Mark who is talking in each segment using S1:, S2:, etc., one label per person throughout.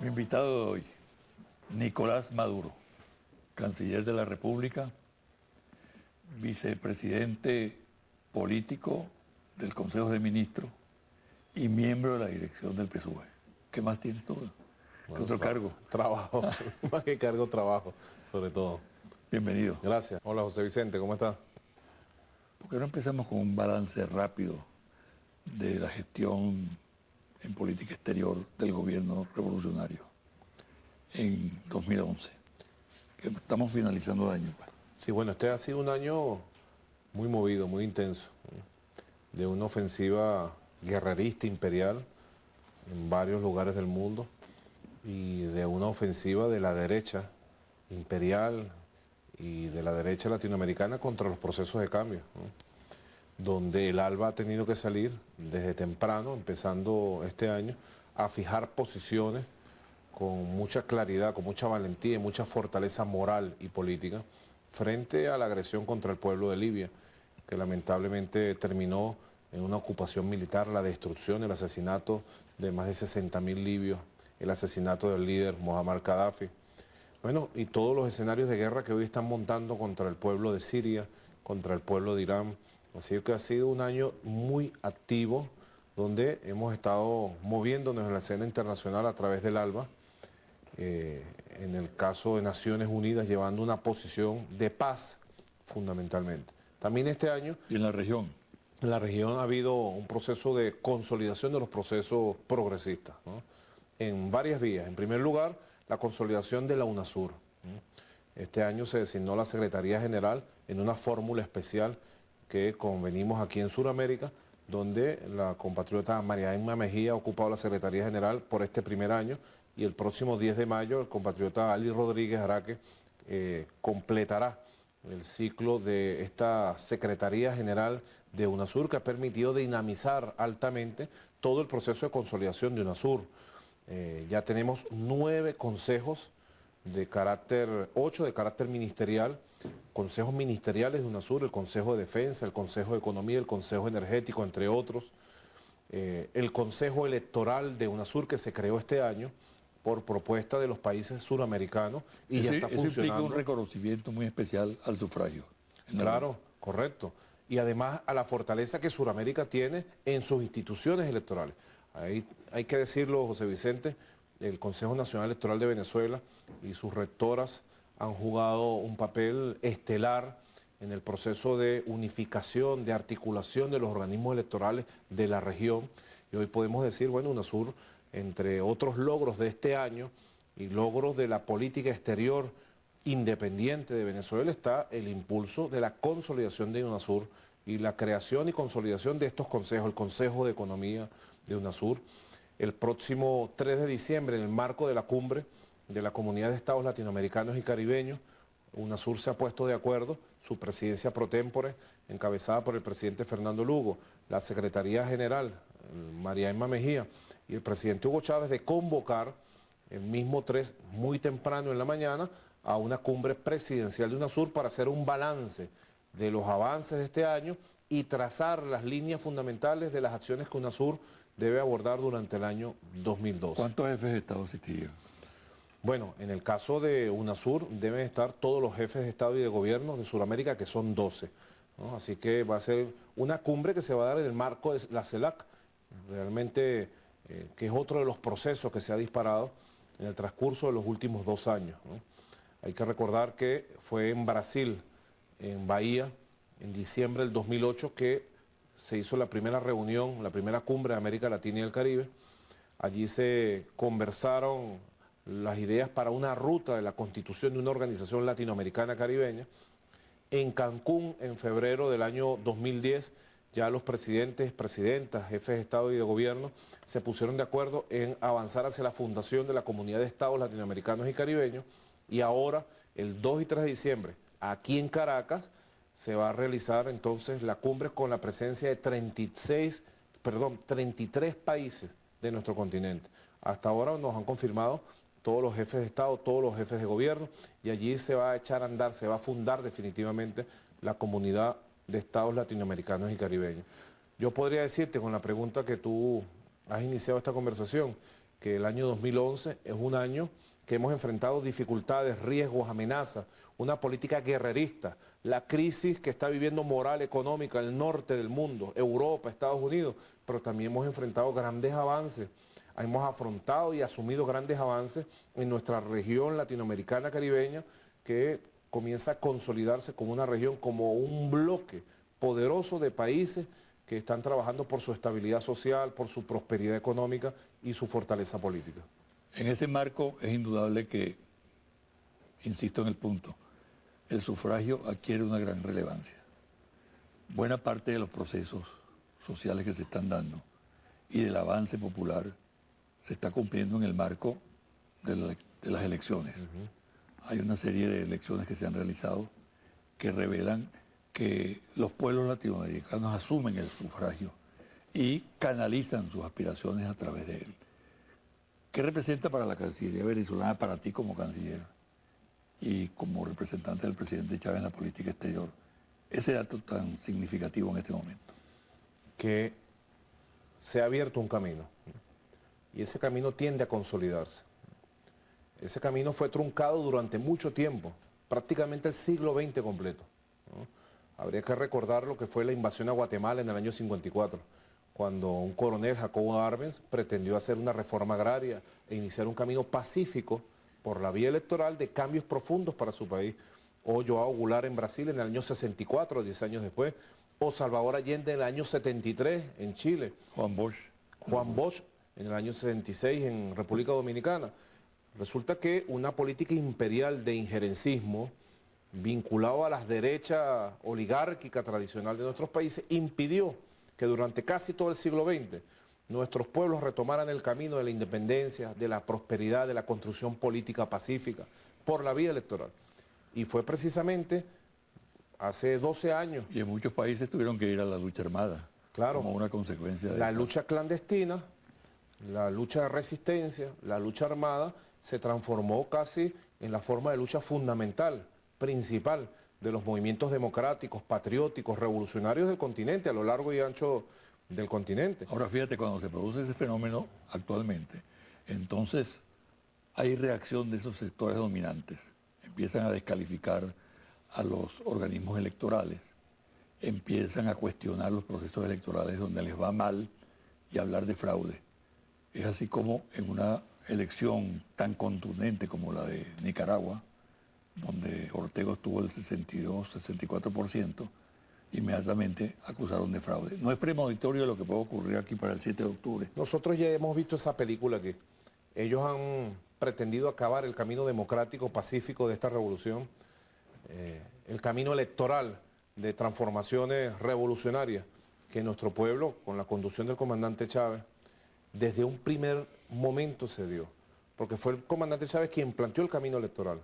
S1: Mi invitado de hoy, Nicolás Maduro, canciller de la República, vicepresidente político del Consejo de Ministros y miembro de la dirección del PSUV. ¿Qué más tienes tú? ¿Qué
S2: Bueno,
S1: otro cargo?
S2: trabajo, más que cargo, trabajo, sobre todo.
S1: Bienvenido.
S2: Gracias. Hola, José Vicente, ¿cómo estás?
S1: ¿Por qué no empezamos con un balance rápido de la gestión en política exterior del gobierno revolucionario en 2011? Que estamos finalizando el año, pues.
S2: Sí, bueno, este ha sido un año muy movido, muy intenso, de una ofensiva guerrerista imperial en varios lugares del mundo y de una ofensiva de la derecha imperial y de la derecha latinoamericana contra los procesos de cambio, ¿no? Donde el ALBA ha tenido que salir desde temprano, empezando este año, a fijar posiciones con mucha claridad, con mucha valentía y mucha fortaleza moral y política frente a la agresión contra el pueblo de Libia, que lamentablemente terminó en una ocupación militar, la destrucción, el asesinato de más de 60.000 libios, el asesinato del líder Muammar Gaddafi. Bueno, y todos los escenarios de guerra que hoy están montando contra el pueblo de Siria, contra el pueblo de Irán. Así que ha sido un año muy activo, donde hemos estado moviéndonos en la escena internacional a través del ALBA, en el caso de Naciones Unidas, llevando una posición de paz, fundamentalmente. También este año,
S1: Y en la región.
S2: en la región ha habido un proceso de consolidación de los procesos progresistas, ¿no? En varias vías. En primer lugar, la consolidación de la UNASUR, ¿no? Este año se designó la Secretaría General en una fórmula especial que convenimos aquí en Sudamérica, donde la compatriota María Emma Mejía ha ocupado la Secretaría General por este primer año, y el próximo 10 de mayo el compatriota Ali Rodríguez Araque completará el ciclo de esta Secretaría General de UNASUR, que ha permitido dinamizar altamente todo el proceso de consolidación de UNASUR. Ya tenemos 9 consejos de carácter, 8 de carácter ministerial, consejos ministeriales de UNASUR, el Consejo de Defensa, el Consejo de Economía, el Consejo Energético, entre otros. El Consejo Electoral de UNASUR, que se creó este año por propuesta de los países suramericanos y ya está
S1: Eso implica un
S2: funcionando.
S1: reconocimiento muy especial al sufragio en la región.
S2: Claro, correcto. Y además a la fortaleza que Sudamérica tiene en sus instituciones electorales. Ahí hay que decirlo, José Vicente, el Consejo Nacional Electoral de Venezuela y sus rectoras han jugado un papel estelar en el proceso de unificación, de articulación de los organismos electorales de la región. Y hoy podemos decir, bueno, UNASUR, entre otros logros de este año y logros de la política exterior independiente de Venezuela, está el impulso de la consolidación de UNASUR y la creación y consolidación de estos consejos, el Consejo de Economía de UNASUR. El próximo 3 de diciembre, en el marco de la cumbre de la Comunidad de Estados Latinoamericanos y Caribeños, UNASUR se ha puesto de acuerdo, su presidencia pro tempore, encabezada por el presidente Fernando Lugo, la Secretaría General, María Emma Mejía, y el presidente Hugo Chávez, de convocar el mismo 3, muy temprano en la mañana, a una cumbre presidencial de UNASUR para hacer un balance de los avances de este año y trazar las líneas fundamentales de las acciones que UNASUR debe abordar durante el año 2012.
S1: ¿Cuántos jefes de Estado asistían?
S2: Bueno, en el caso de UNASUR deben estar todos los jefes de Estado y de Gobierno de Sudamérica, que son 12, ¿no? Así que va a ser una cumbre que se va a dar en el marco de la CELAC, realmente que es otro de los procesos que se ha disparado en el transcurso de los últimos 2 años, ¿no? Hay que recordar que fue en Brasil, en Bahía, en diciembre del 2008, que se hizo la primera reunión, la primera cumbre de América Latina y el Caribe. Allí se conversaron las ideas para una ruta de la constitución de una organización latinoamericana caribeña. En Cancún, en febrero del año 2010, ya los presidentes, presidentas, jefes de Estado y de Gobierno se pusieron de acuerdo en avanzar hacia la fundación de la Comunidad de Estados Latinoamericanos y Caribeños, y ahora, el 2 y 3 de diciembre, aquí en Caracas, se va a realizar entonces la cumbre con la presencia de 33 países de nuestro continente. Hasta ahora nos han confirmado todos los jefes de Estado, todos los jefes de gobierno, y allí se va a echar a andar, se va a fundar definitivamente la Comunidad de Estados Latinoamericanos y Caribeños. Yo podría decirte, con la pregunta que tú has iniciado esta conversación, que el año 2011 es un año que hemos enfrentado dificultades, riesgos, amenazas, una política guerrerista, la crisis que está viviendo moral, económica, el norte del mundo, Europa, Estados Unidos, pero también hemos enfrentado grandes avances, hemos afrontado y asumido grandes avances en nuestra región latinoamericana caribeña, que comienza a consolidarse como una región, como un bloque poderoso de países que están trabajando por su estabilidad social, por su prosperidad económica y su fortaleza política.
S1: En ese marco es indudable que, insisto en el punto, el sufragio adquiere una gran relevancia. Buena parte de los procesos sociales que se están dando y del avance popular se está cumpliendo en el marco de las elecciones. Hay una serie de elecciones que se han realizado que revelan que los pueblos latinoamericanos asumen el sufragio y canalizan sus aspiraciones a través de él. ¿Qué representa para la Cancillería venezolana, para ti como canciller y como representante del presidente Chávez en la política exterior, ese dato tan significativo en este momento?
S2: Que se ha abierto un camino y ese camino tiende a consolidarse. Ese camino fue truncado durante mucho tiempo, prácticamente el siglo XX completo, ¿no? Habría que recordar lo que fue la invasión a Guatemala en el año 54, cuando un coronel, Jacobo Arbenz, pretendió hacer una reforma agraria e iniciar un camino pacífico por la vía electoral de cambios profundos para su país. O João Goulart en Brasil en el año 64, 10 años después. O Salvador Allende en el año 73 en Chile.
S1: Juan Bosch
S2: en el año 76 en República Dominicana. Resulta que una política imperial de injerencismo vinculado a las derechas oligárquicas tradicional de nuestros países impidió que durante casi todo el siglo XX nuestros pueblos retomaran el camino de la independencia, de la prosperidad, de la construcción política pacífica por la vía electoral. Y fue precisamente hace 12 años.
S1: Y en muchos países tuvieron que ir a la lucha armada,
S2: claro,
S1: como una consecuencia de
S2: la
S1: eso.
S2: lucha clandestina, la lucha de resistencia, la lucha armada, se transformó casi en la forma de lucha fundamental, principal, de los movimientos democráticos, patrióticos, revolucionarios del continente, a lo largo y ancho del continente.
S1: Ahora fíjate, cuando se produce ese fenómeno actualmente, entonces hay reacción de esos sectores dominantes, empiezan a descalificar a los organismos electorales, empiezan a cuestionar los procesos electorales donde les va mal y hablar de fraude. Es así como en una elección tan contundente como la de Nicaragua, donde Ortega obtuvo el 62-64%, inmediatamente acusaron de fraude. No es premonitorio de lo que puede ocurrir aquí para el 7 de octubre.
S2: Nosotros ya hemos visto esa película que ellos han pretendido acabar el camino democrático, pacífico de esta revolución, el camino electoral de transformaciones revolucionarias que nuestro pueblo, con la conducción del comandante Chávez, desde un primer momento se dio, porque fue el comandante Chávez quien planteó el camino electoral,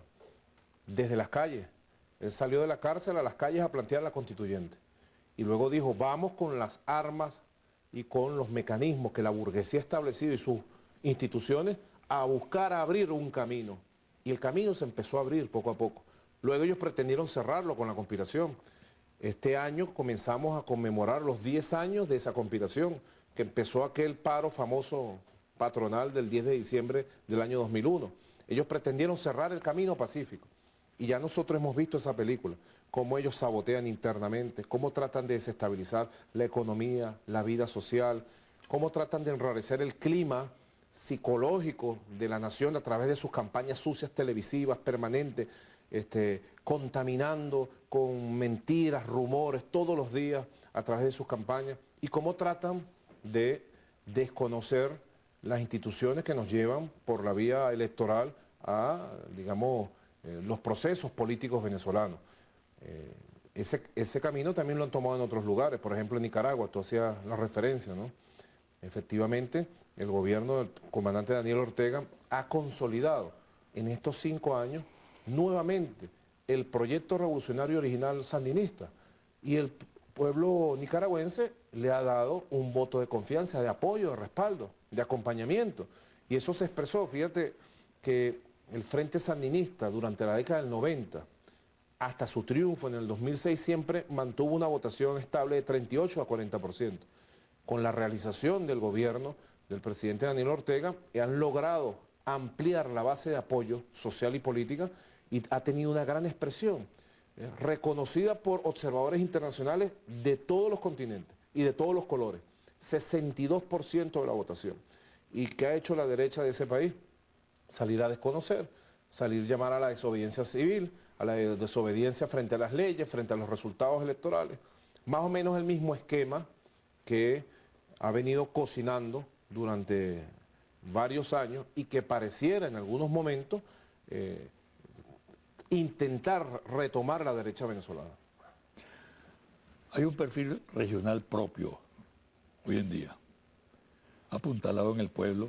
S2: desde las calles. Él salió de la cárcel a las calles a plantear la constituyente, y luego dijo, vamos con las armas y con los mecanismos que la burguesía ha establecido y sus instituciones a buscar abrir un camino, y el camino se empezó a abrir poco a poco. Luego ellos pretendieron cerrarlo con la conspiración. Este año comenzamos a conmemorar los 10 años de esa conspiración, que empezó aquel paro famoso patronal del 10 de diciembre del año 2001. Ellos pretendieron cerrar el camino pacífico. Y ya nosotros hemos visto esa película, cómo ellos sabotean internamente, cómo tratan de desestabilizar la economía, la vida social, cómo tratan de enrarecer el clima psicológico de la nación a través de sus campañas sucias televisivas permanentes, contaminando con mentiras, rumores todos los días a través de sus campañas, y cómo tratan de desconocer las instituciones que nos llevan por la vía electoral a, digamos, los procesos políticos venezolanos. Ese camino también lo han tomado en otros lugares, por ejemplo en Nicaragua, tú hacías la referencia, ¿no? Efectivamente, el gobierno del comandante Daniel Ortega ha consolidado en estos 5 años nuevamente el proyecto revolucionario original sandinista, y el pueblo nicaragüense le ha dado un voto de confianza, de apoyo, de respaldo, de acompañamiento, y eso se expresó. Fíjate que el Frente Sandinista durante la década del 90, hasta su triunfo en el 2006, siempre mantuvo una votación estable de 38 a 40%, con la realización del gobierno del presidente Daniel Ortega han logrado ampliar la base de apoyo social y política y ha tenido una gran expresión, reconocida por observadores internacionales de todos los continentes y de todos los colores, 62% de la votación. ¿Y qué ha hecho la derecha de ese país? Salir a desconocer, salir a llamar a la desobediencia civil, a la desobediencia frente a las leyes, frente a los resultados electorales. Más o menos el mismo esquema que ha venido cocinando durante varios años y que pareciera en algunos momentos intentar retomar la derecha venezolana.
S1: Hay un perfil regional propio hoy en día, apuntalado en el pueblo,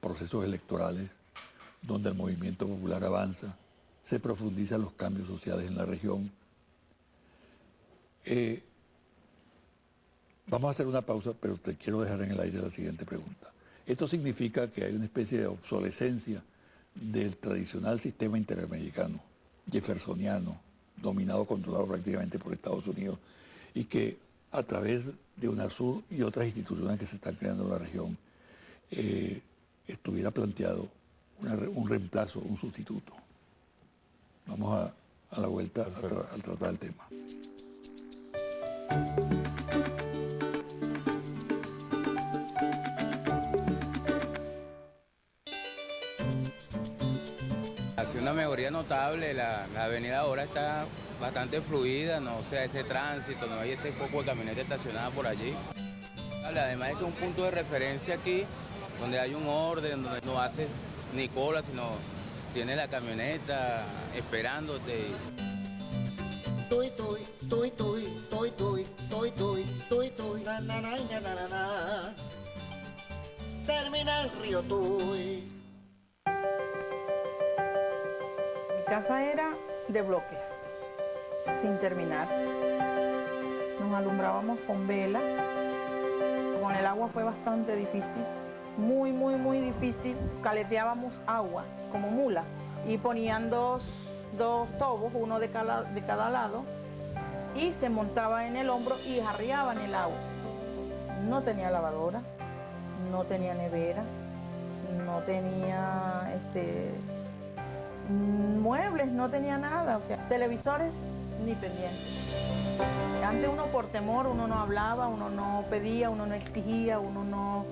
S1: procesos electorales, donde el movimiento popular avanza, se profundizan los cambios sociales en la región. Vamos a hacer una pausa, pero te quiero dejar en el aire la siguiente pregunta. Esto significa que hay una especie de obsolescencia del tradicional sistema interamericano, jeffersoniano, dominado, controlado prácticamente por Estados Unidos, y que a través de UNASUR y otras instituciones que se están creando en la región, estuviera planteado un reemplazo, un sustituto. Vamos a la vuelta al tratar el tema.
S3: Ha sido una mejoría notable, la avenida ahora está bastante fluida, no sea ese tránsito, no hay ese poco de camioneta estacionada por allí. Además es que es un punto de referencia aquí, donde hay un orden, donde no hace ni cola, sino tiene la camioneta esperándote.
S4: Termina el río Tuy.
S5: Mi casa era de bloques, sin terminar. Nos alumbrábamos con vela. Con el agua fue bastante difícil, muy difícil. Caleteábamos agua como mula y ponían dos tobos, uno de cada lado, y se montaba en el hombro y jarreaban el agua. No tenía lavadora, no tenía nevera, no tenía muebles, no tenía nada, o sea, televisores ni pendientes. Antes uno por temor, uno no hablaba, uno no pedía, uno no exigía, uno no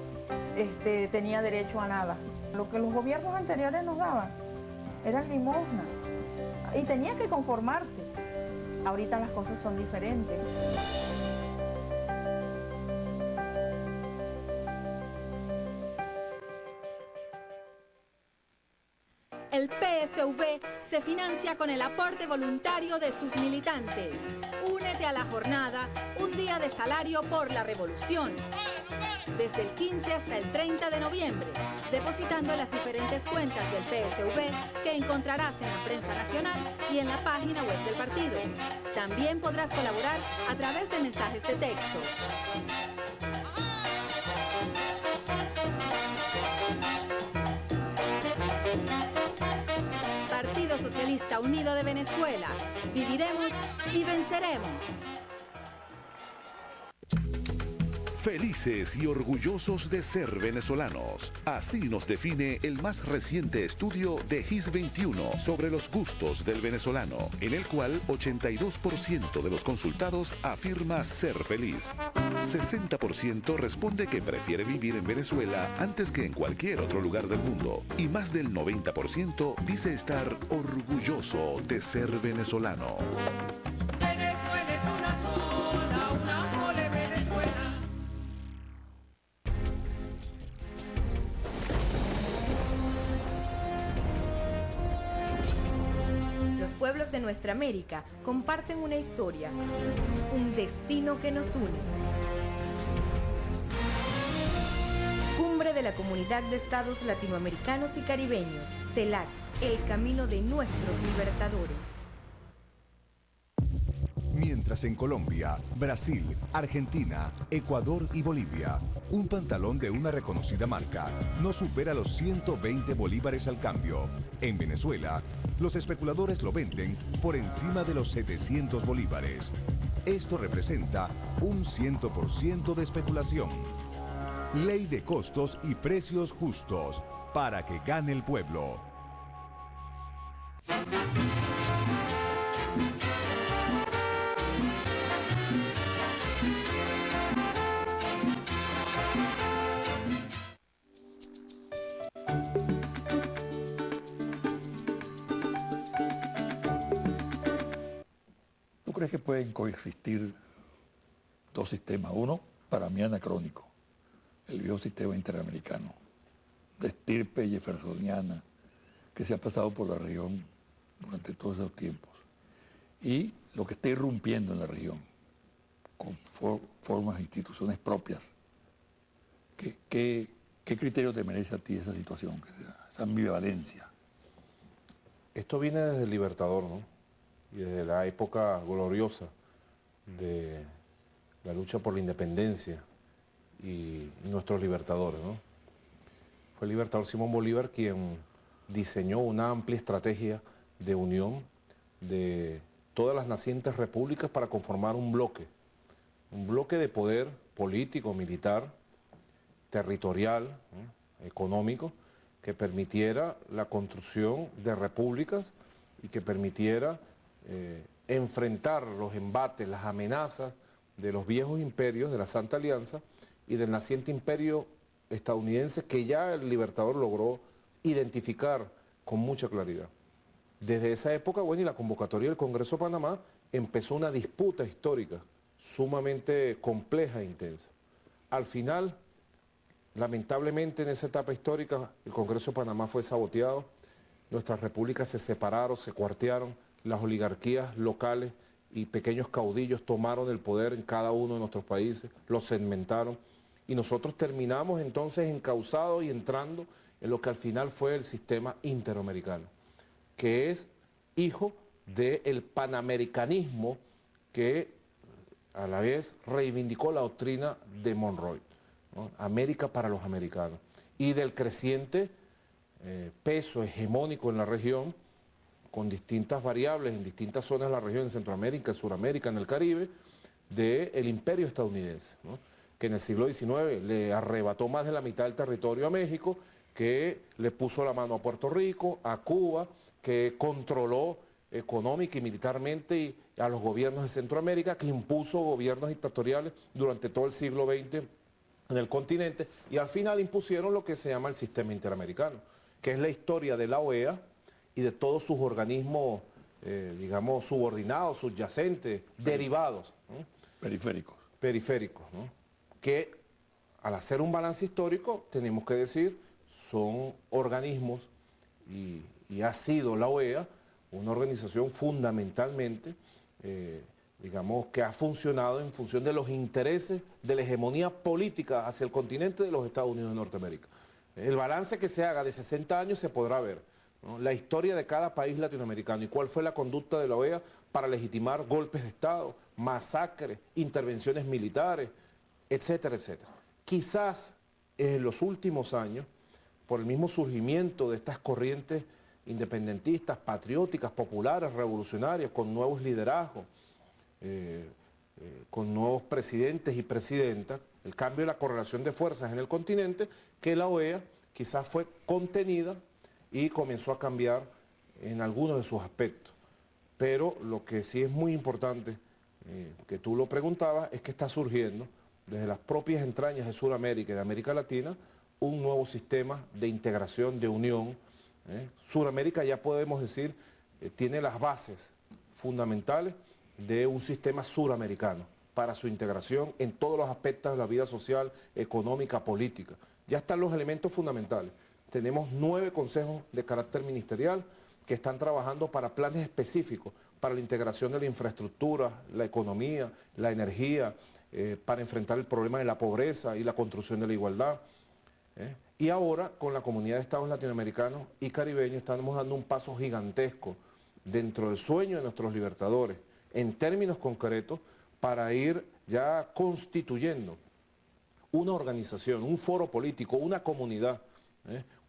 S5: tenía derecho a nada. Lo que los gobiernos anteriores nos daban era limosna y tenías que conformarte. Ahorita las cosas son diferentes.
S6: El PSV se financia con el aporte voluntario de sus militantes. Únete a la jornada Un Día de Salario por la Revolución. Desde el 15 hasta el 30 de noviembre, depositando en las diferentes cuentas del PSV que encontrarás en la prensa nacional y en la página web del partido. También podrás colaborar a través de mensajes de texto. Partido Socialista Unido de Venezuela. Viviremos y venceremos.
S7: Felices y orgullosos de ser venezolanos. Así nos define el más reciente estudio de GIS 21 sobre los gustos del venezolano, en el cual 82% de los consultados afirma ser feliz. 60% responde que prefiere vivir en Venezuela antes que en cualquier otro lugar del mundo. Y más del 90% dice estar orgulloso de ser venezolano.
S8: Venezuela es una sola Venezuela.
S9: Los pueblos de nuestra América comparten una historia, un destino que nos une. Cumbre de la Comunidad de Estados Latinoamericanos y Caribeños, CELAC, el camino de nuestros libertadores.
S10: Mientras en Colombia, Brasil, Argentina, Ecuador y Bolivia, un pantalón de una reconocida marca no supera los 120 bolívares al cambio. En Venezuela, los especuladores lo venden por encima de los 700 bolívares. Esto representa un 100% de especulación. Ley de costos y precios justos para que gane el pueblo.
S1: ¿Tú crees que pueden coexistir dos sistemas? Uno, para mí anacrónico, el viejo sistema interamericano, de estirpe jeffersoniana, que se ha pasado por la región durante todos esos tiempos. Y lo que está irrumpiendo en la región, con formas e instituciones propias. ¿Qué criterio te merece a ti esa situación, esa ambivalencia?
S2: Esto viene desde el Libertador, ¿no? Y desde la época gloriosa de la lucha por la independencia y nuestros libertadores, ¿no? Fue el libertador Simón Bolívar quien diseñó una amplia estrategia de unión de todas las nacientes repúblicas para conformar un bloque de poder político, militar, territorial, ¿no?, económico, que permitiera la construcción de repúblicas y que permitiera enfrentar los embates, las amenazas de los viejos imperios de la Santa Alianza y del naciente imperio estadounidense que ya el Libertador logró identificar con mucha claridad. Desde esa época, bueno, y la convocatoria del Congreso de Panamá, empezó una disputa histórica sumamente compleja e intensa. Al final, lamentablemente en esa etapa histórica, el Congreso de Panamá fue saboteado, nuestras repúblicas se separaron, se cuartearon, las oligarquías locales y pequeños caudillos tomaron el poder en cada uno de nuestros países, los segmentaron, y nosotros terminamos entonces encausados y entrando en lo que al final fue el sistema interamericano, que es hijo del panamericanismo que a la vez reivindicó la doctrina de Monroe, ¿no? América para los americanos, y del creciente peso hegemónico en la región, con distintas variables en distintas zonas de la región, en Centroamérica, en Sudamérica, en el Caribe, del imperio estadounidense, ¿no?, que en el siglo XIX le arrebató más de la mitad del territorio a México, que le puso la mano a Puerto Rico, a Cuba, que controló económica y militarmente a los gobiernos de Centroamérica, que impuso gobiernos dictatoriales durante todo el siglo XX en el continente, y al final impusieron lo que se llama el sistema interamericano, que es la historia de la OEA y de todos sus organismos, digamos, subordinados, subyacentes, derivados, ¿no?, periféricos, ¿no?, que al hacer un balance histórico, tenemos que decir, son organismos, y ha sido la OEA una organización fundamentalmente, digamos, que ha funcionado en función de los intereses de la hegemonía política hacia el continente de los Estados Unidos de Norteamérica. El balance que se haga de 60 años se podrá ver, ¿no?, la historia de cada país latinoamericano y cuál fue la conducta de la OEA para legitimar golpes de Estado, masacres, intervenciones militares, etcétera, etcétera. Quizás en los últimos años, por el mismo surgimiento de estas corrientes independentistas, patrióticas, populares, revolucionarias, con nuevos liderazgos, con nuevos presidentes y presidentas, el cambio de la correlación de fuerzas en el continente, que la OEA quizás fue contenida y comenzó a cambiar en algunos de sus aspectos. Pero lo que sí es muy importante, que tú lo preguntabas, es que está surgiendo desde las propias entrañas de Sudamérica y de América Latina un nuevo sistema de integración, de unión. Sudamérica, ya podemos decir, tiene las bases fundamentales de un sistema suramericano para su integración en todos los aspectos de la vida social, económica, política. Ya están los elementos fundamentales. Tenemos 9 consejos de carácter ministerial que están trabajando para planes específicos para la integración de la infraestructura, la economía, la energía, para enfrentar el problema de la pobreza y la construcción de la igualdad. Y ahora, con la comunidad de estados latinoamericanos y caribeños, estamos dando un paso gigantesco dentro del sueño de nuestros libertadores, en términos concretos, para ir ya constituyendo una organización, un foro político, una comunidad,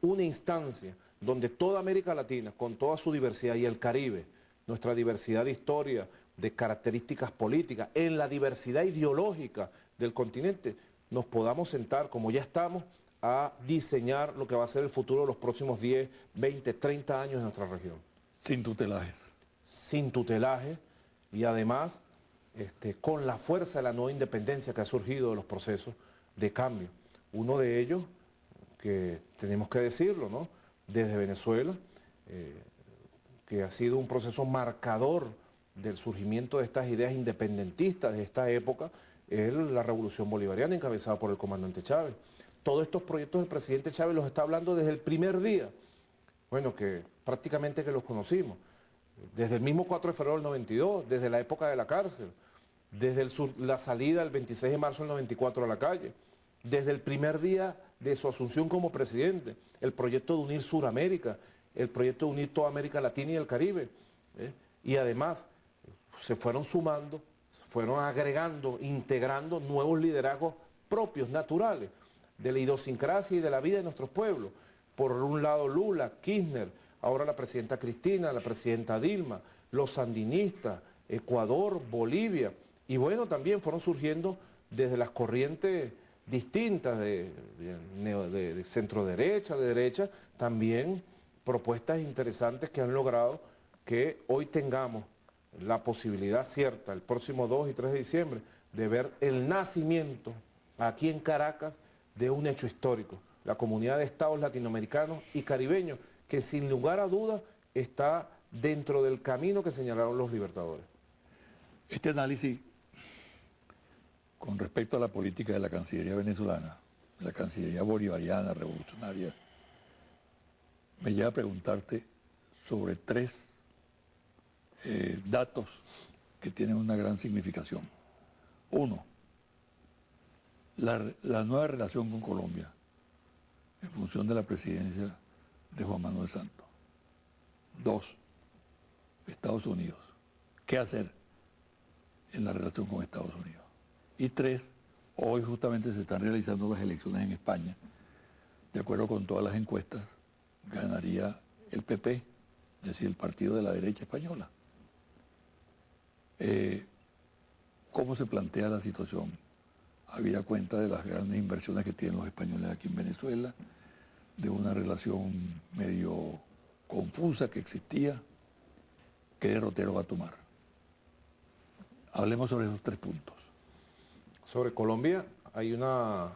S2: una instancia donde toda América Latina, con toda su diversidad, y el Caribe, nuestra diversidad de historia, de características políticas, en la diversidad ideológica del continente, nos podamos sentar, como ya estamos, a diseñar lo que va a ser el futuro de los próximos 10, 20, 30 años de nuestra región.
S1: Sin tutelajes.
S2: Sin tutelaje y además con la fuerza de la nueva independencia que ha surgido de los procesos de cambio. Uno de ellos, que tenemos que decirlo, ¿no?, desde Venezuela, que ha sido un proceso marcador del surgimiento de estas ideas independentistas de esta época, es la Revolución Bolivariana encabezada por el comandante Chávez. Todos estos proyectos del presidente Chávez los está hablando desde el primer día, bueno, que prácticamente que los conocimos, desde el mismo 4 de febrero del 92, desde la época de la cárcel, desde la salida el 26 de marzo del 94 a la calle, desde el primer día de su asunción como presidente, el proyecto de unir Suramérica, el proyecto de unir toda América Latina y el Caribe, y además se fueron sumando, fueron agregando, integrando nuevos liderazgos propios, naturales, de la idiosincrasia y de la vida de nuestros pueblos. Por un lado Lula, Kirchner, ahora la presidenta Cristina, la presidenta Dilma, los sandinistas, Ecuador, Bolivia, y bueno, también fueron surgiendo desde las corrientes distintas de centro derecha, de derecha, también propuestas interesantes que han logrado que hoy tengamos la posibilidad cierta, el próximo 2 y 3 de diciembre, de ver el nacimiento aquí en Caracas de un hecho histórico, la comunidad de estados latinoamericanos y caribeños, que sin lugar a dudas está dentro del camino que señalaron los libertadores.
S1: Este análisis con respecto a la política de la Cancillería venezolana, de la Cancillería bolivariana, revolucionaria, me lleva a preguntarte sobre 3 datos que tienen una gran significación. 1, la nueva relación con Colombia en función de la presidencia de Juan Manuel Santos. 2, Estados Unidos. ¿Qué hacer en la relación con Estados Unidos? Y 3, hoy justamente se están realizando las elecciones en España. De acuerdo con todas las encuestas, ganaría el PP, es decir, el partido de la derecha española. ¿Cómo se plantea la situación? Habida cuenta de las grandes inversiones que tienen los españoles aquí en Venezuela, de una relación medio confusa que existía. ¿Qué derrotero va a tomar? Hablemos sobre esos 3 puntos.
S2: Sobre Colombia hay una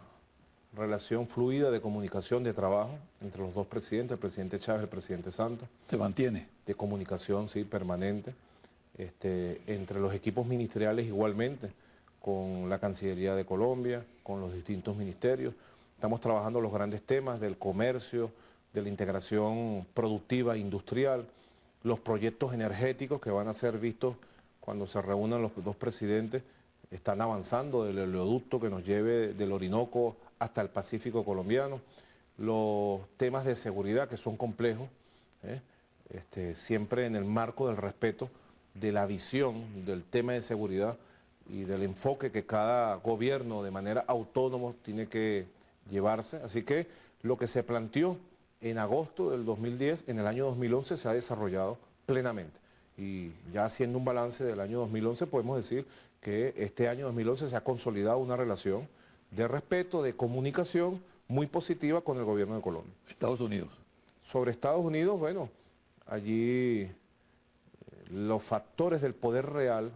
S2: relación fluida de comunicación, de trabajo entre los dos presidentes, el presidente Chávez y el presidente Santos.
S1: ¿Se mantiene?
S2: De comunicación, sí, permanente. Entre los equipos ministeriales igualmente, con la Cancillería de Colombia, con los distintos ministerios. Estamos trabajando los grandes temas del comercio, de la integración productiva e industrial, los proyectos energéticos que van a ser vistos cuando se reúnan los dos presidentes, están avanzando del oleoducto que nos lleve del Orinoco hasta el Pacífico colombiano, los temas de seguridad que son complejos, siempre en el marco del respeto de la visión del tema de seguridad y del enfoque que cada gobierno de manera autónoma tiene que llevarse. Así que lo que se planteó en agosto del 2010, en el año 2011 se ha desarrollado plenamente. Y ya haciendo un balance del año 2011 podemos decir que este año 2011 se ha consolidado una relación de respeto, de comunicación muy positiva con el gobierno de Colombia.
S1: Estados Unidos.
S2: Sobre Estados Unidos, bueno, allí los factores del poder real,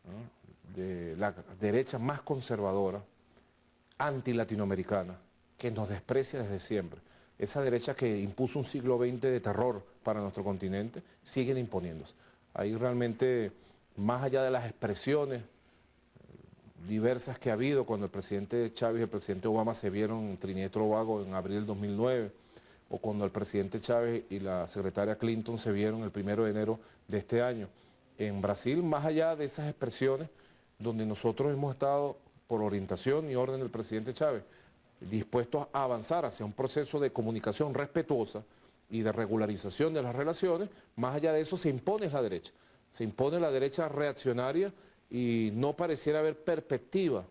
S2: ¿no?, de la derecha más conservadora, anti-latinoamericana, que nos desprecia desde siempre, esa derecha que impuso un siglo XX de terror para nuestro continente, siguen imponiéndose. Ahí realmente, más allá de las expresiones diversas que ha habido cuando el presidente Chávez y el presidente Obama se vieron en Trinidad y Tobago en abril del 2009, o cuando el presidente Chávez y la secretaria Clinton se vieron el 1 de enero de este año. En Brasil, más allá de esas expresiones, donde nosotros hemos estado, por orientación y orden del presidente Chávez, dispuestos a avanzar hacia un proceso de comunicación respetuosa y de regularización de las relaciones, más allá de eso se impone la derecha. Se impone la derecha reaccionaria y no pareciera haber perspectiva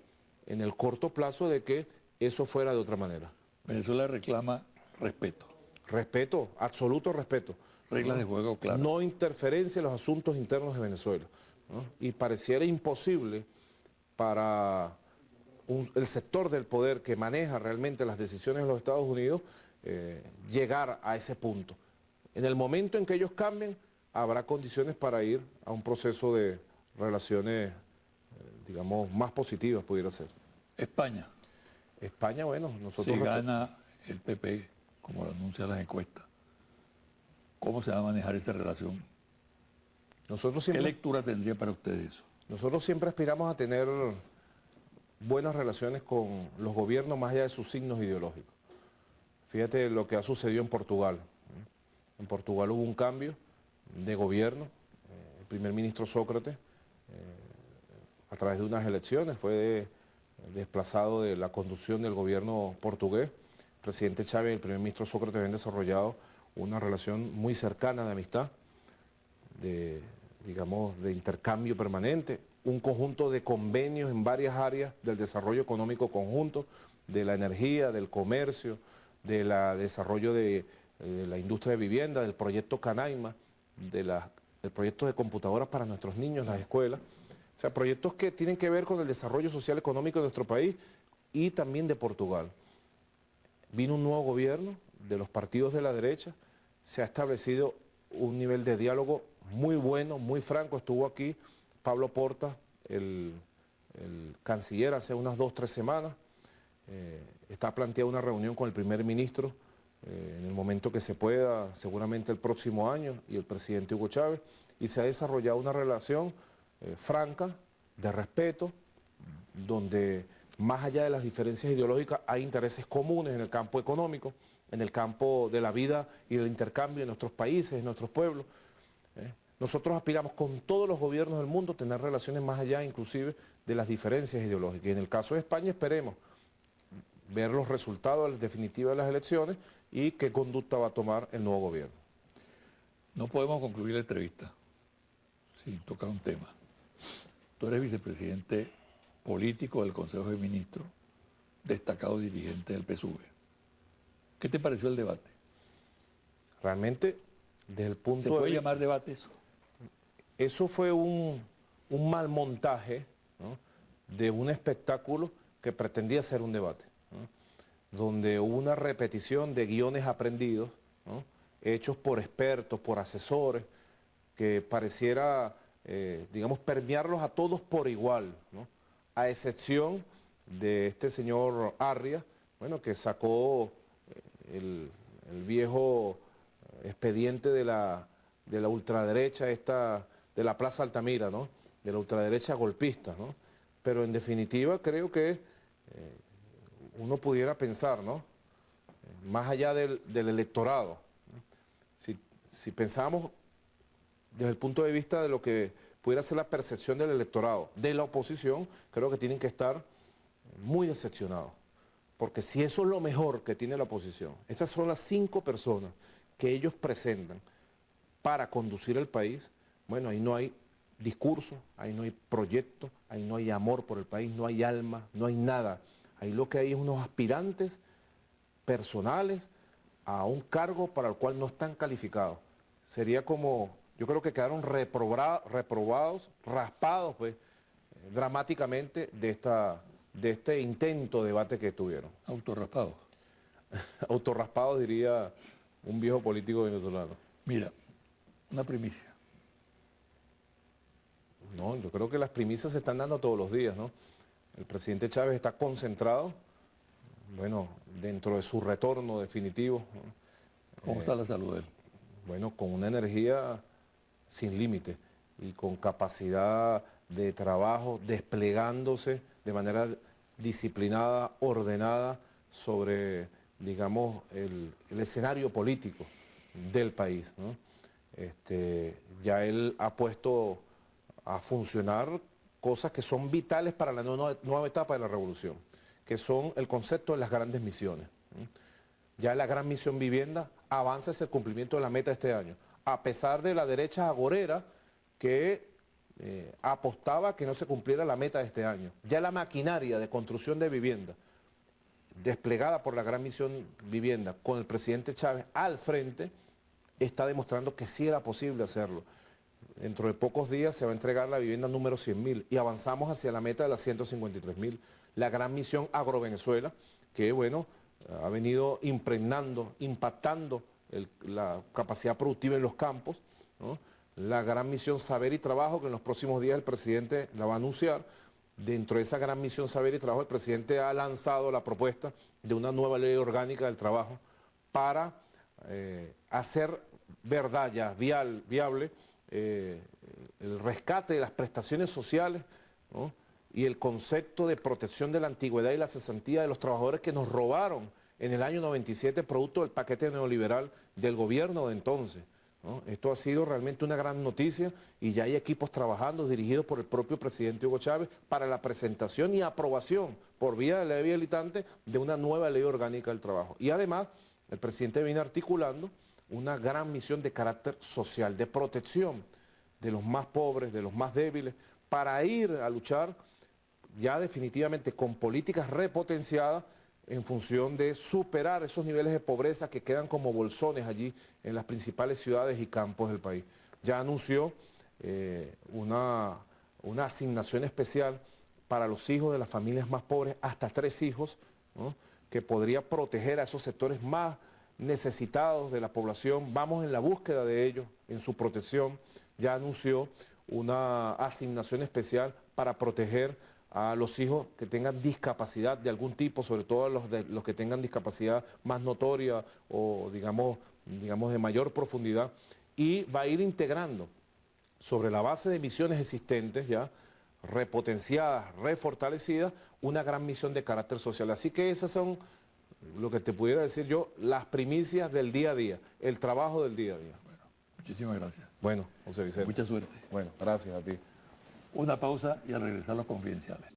S2: en el corto plazo de que eso fuera de otra manera.
S1: Venezuela reclama respeto.
S2: Respeto, absoluto respeto.
S1: Reglas de juego claras.
S2: No interferencia en los asuntos internos de Venezuela, ¿no? Y pareciera imposible para el sector del poder que maneja realmente las decisiones de los Estados Unidos llegar a ese punto. En el momento en que ellos cambien, habrá condiciones para ir a un proceso de relaciones, digamos, más positivas, pudiera ser.
S1: España.
S2: España, bueno, nosotros...
S1: Si gana el PP, como lo anuncian las encuestas, ¿cómo se va a manejar esa relación? ¿Qué lectura tendría para ustedes eso?
S2: Nosotros siempre aspiramos a tener buenas relaciones con los gobiernos más allá de sus signos ideológicos. Fíjate lo que ha sucedido en Portugal. En Portugal hubo un cambio de gobierno. El primer ministro Sócrates, a través de unas elecciones, fue desplazado de la conducción del gobierno portugués. El presidente Chávez y el primer ministro Sócrates habían desarrollado una relación muy cercana de amistad, digamos, de intercambio permanente, un conjunto de convenios en varias áreas del desarrollo económico conjunto, de la energía, del comercio, del desarrollo de la industria de vivienda, del proyecto Canaima, del proyecto de computadoras para nuestros niños en las escuelas. O sea, proyectos que tienen que ver con el desarrollo social económico de nuestro país y también de Portugal. Vino un nuevo gobierno de los partidos de la derecha, se ha establecido un nivel de diálogo muy bueno, muy franco. Estuvo aquí Pablo Portas, el canciller, hace unas 2 o 3 semanas. Está planteada una reunión con el primer ministro en el momento que se pueda, seguramente el próximo año, y el presidente Hugo Chávez, y se ha desarrollado una relación franca, de respeto, donde más allá de las diferencias ideológicas hay intereses comunes en el campo económico, en el campo de la vida y del intercambio de nuestros países, de nuestros pueblos. Nosotros aspiramos con todos los gobiernos del mundo a tener relaciones más allá inclusive de las diferencias ideológicas. Y en el caso de España esperemos ver los resultados definitivos de las elecciones y qué conducta va a tomar el nuevo gobierno.
S1: No podemos concluir la entrevista sin tocar un tema. Tú eres vicepresidente político del Consejo de Ministros, destacado dirigente del PSUV. ¿Qué te pareció el debate?
S2: Realmente, desde el punto de vista...
S1: ¿Se puede llamar debate eso?
S2: Eso fue un mal montaje, ¿no?, de un espectáculo que pretendía ser un debate, ¿no?, donde hubo una repetición de guiones aprendidos, ¿no?, hechos por expertos, por asesores, que pareciera, digamos, permearlos a todos por igual, ¿no?, a excepción de este señor Arria, bueno, que sacó el viejo expediente de la ultraderecha, de la Plaza Altamira, ¿no?, de la ultraderecha golpista, ¿no? Pero en definitiva creo que uno pudiera pensar, ¿no?, más allá del electorado, ¿no?, si pensamos desde el punto de vista de lo que pudiera ser la percepción del electorado, de la oposición, creo que tienen que estar muy decepcionados. Porque si eso es lo mejor que tiene la oposición, esas son las 5 personas que ellos presentan para conducir el país, bueno, ahí no hay discurso, ahí no hay proyecto, ahí no hay amor por el país, no hay alma, no hay nada. Ahí lo que hay es unos aspirantes personales a un cargo para el cual no están calificados. Sería como, yo creo que quedaron reprobados, raspados, pues, dramáticamente de este intento de debate que tuvieron.
S1: Autorraspados.
S2: Autorraspados, diría un viejo político venezolano.
S1: Mira, una primicia.
S2: No, yo creo que las primicias se están dando todos los días, ¿no? El presidente Chávez está concentrado, bueno, dentro de su retorno definitivo, ¿no?
S1: ¿Cómo está la salud de él?
S2: Bueno, con una energía sin límite y con capacidad de trabajo, desplegándose de manera disciplinada, ordenada sobre, digamos, el escenario político del país, ¿no? Ya él ha puesto a funcionar cosas que son vitales para la nueva etapa de la revolución, que son el concepto de las grandes misiones, ¿no? Ya la gran misión vivienda avanza hacia el cumplimiento de la meta este año, a pesar de la derecha agorera que apostaba a que no se cumpliera la meta de este año. Ya la maquinaria de construcción de vivienda, desplegada por la gran misión vivienda, con el presidente Chávez al frente, está demostrando que sí era posible hacerlo. Dentro de pocos días se va a entregar la vivienda número 100.000 y avanzamos hacia la meta de las 153.000. la gran misión Agrovenezuela, que bueno, ha venido impregnando, impactando la capacidad productiva en los campos, ¿no? La gran misión Saber y Trabajo, que en los próximos días el presidente la va a anunciar. Dentro de esa gran misión Saber y Trabajo, el presidente ha lanzado la propuesta de una nueva ley orgánica del trabajo para hacer verdad ya, viable, el rescate de las prestaciones sociales, ¿no? Y el concepto de protección de la antigüedad y la cesantía de los trabajadores que nos robaron en el año 97 producto del paquete neoliberal del gobierno de entonces, ¿no? Esto ha sido realmente una gran noticia y ya hay equipos trabajando dirigidos por el propio presidente Hugo Chávez para la presentación y aprobación por vía de ley habilitante de una nueva ley orgánica del trabajo. Y además el presidente viene articulando una gran misión de carácter social, de protección de los más pobres, de los más débiles, para ir a luchar ya definitivamente con políticas repotenciadas en función de superar esos niveles de pobreza que quedan como bolsones allí en las principales ciudades y campos del país. Ya anunció una asignación especial para los hijos de las familias más pobres, hasta 3 hijos, ¿no? Que podría proteger a esos sectores más necesitados de la población. Vamos en la búsqueda de ellos, en su protección. Ya anunció una asignación especial para proteger a los hijos que tengan discapacidad de algún tipo, sobre todo los que tengan discapacidad más notoria o digamos de mayor profundidad, y va a ir integrando sobre la base de misiones existentes ya, repotenciadas, refortalecidas, una gran misión de carácter social. Así que esas son, lo que te pudiera decir yo, las primicias del día a día, el trabajo del día a día.
S1: Bueno, muchísimas gracias.
S2: Bueno, José Vicente.
S1: Mucha suerte.
S2: Bueno, gracias a ti.
S1: Una pausa y al regresar los confidenciales.